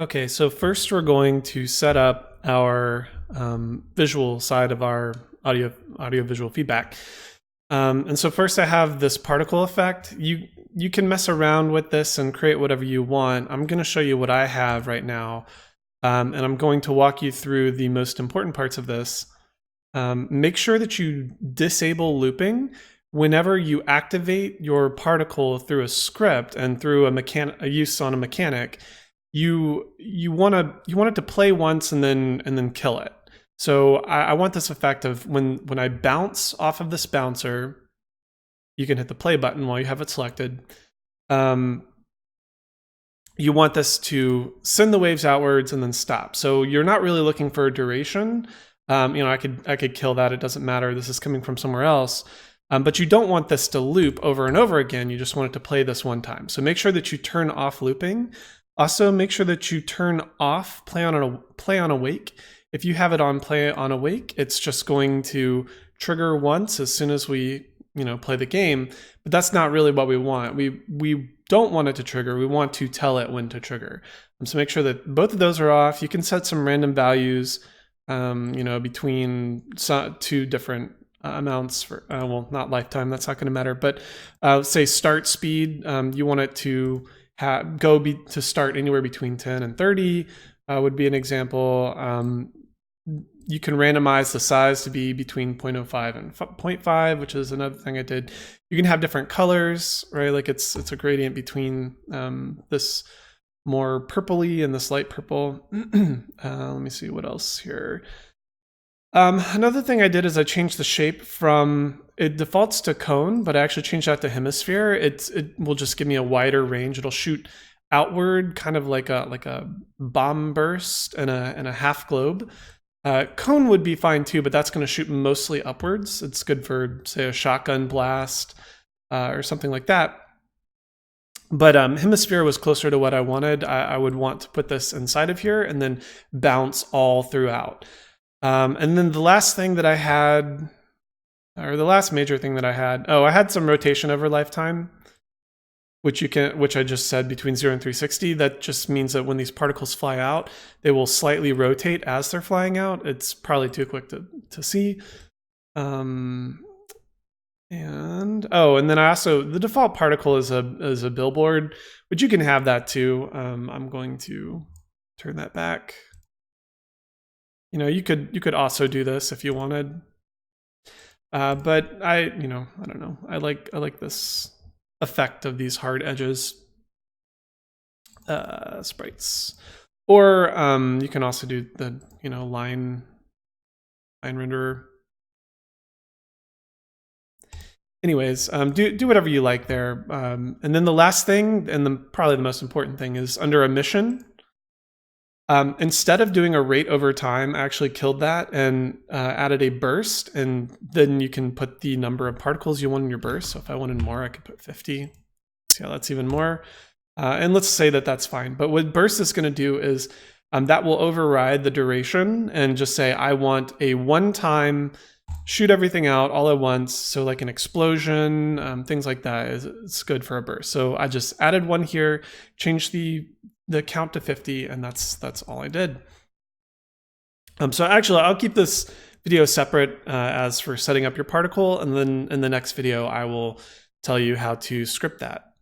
Okay, so first we're going to set up our visual side of our audio visual feedback. And so first I have this particle effect. You can mess around with this and create whatever you want. I'm going to show you what I have right now, and I'm going to walk you through the most important parts of this. Make sure that you disable looping whenever you activate your particle through a script and through a use on a mechanic. You want it to play once and then kill it. So I want this effect of when I bounce off of this bouncer, you can hit the play button while you have it selected. You want this to send the waves outwards and then stop. So you're not really looking for a duration. I could kill that. It doesn't matter. This is coming from somewhere else. But you don't want this to loop over and over again. You just want it to play this one time. So make sure that you turn off looping. Also, make sure that you turn off play on awake. If you have it on play on awake, it's just going to trigger once as soon as we play the game. But that's not really what we want. We don't want it to trigger. We want to tell it when to trigger. So make sure that both of those are off. You can set some random values, between two different amounts for well, not lifetime. That's not going to matter. But say start speed. You want it to to start anywhere between 10 and 30 would be an example. You can randomize the size to be between 0.05 and 0.5, which is another thing I did. You can have different colors, right? Like it's a gradient between this more purpley and this light purple. Let me see what else here. Another thing I did is I changed the shape from, it defaults to cone, but I actually changed that to hemisphere. It will just give me a wider range. It'll shoot outward, kind of like a bomb burst and a half globe. Cone would be fine too, but that's going to shoot mostly upwards. It's good for, say, a shotgun blast or something like that. But hemisphere was closer to what I wanted. I would want to put this inside of here and then bounce all throughout. And then the last thing that I had, or the last major thing that I had, I had some rotation over lifetime, which I just said between 0 and 360. That just means that when these particles fly out, they will slightly rotate as they're flying out. It's probably too quick to see. And then I also, the default particle is a billboard, but you can have that too. I'm going to turn that back. You could also do this if you wanted, but I don't know. I like this effect of these hard edges sprites, or you can also do the line renderer. Anyways, do whatever you like there, and then the last thing, and probably the most important thing, is under emission. Instead of doing a rate over time, I actually killed that and added a burst, and then you can put the number of particles you want in your burst. So if I wanted more, I could put 50. See how that's even more. And let's say that that's fine. But what burst is going to do is that will override the duration and just say, I want a one-time shoot everything out all at once. So like an explosion, things like that, it's good for a burst. So I just added one here, changed the count to 50, and that's all I did. So actually, I'll keep this video separate as for setting up your particle, and then in the next video, I will tell you how to script that.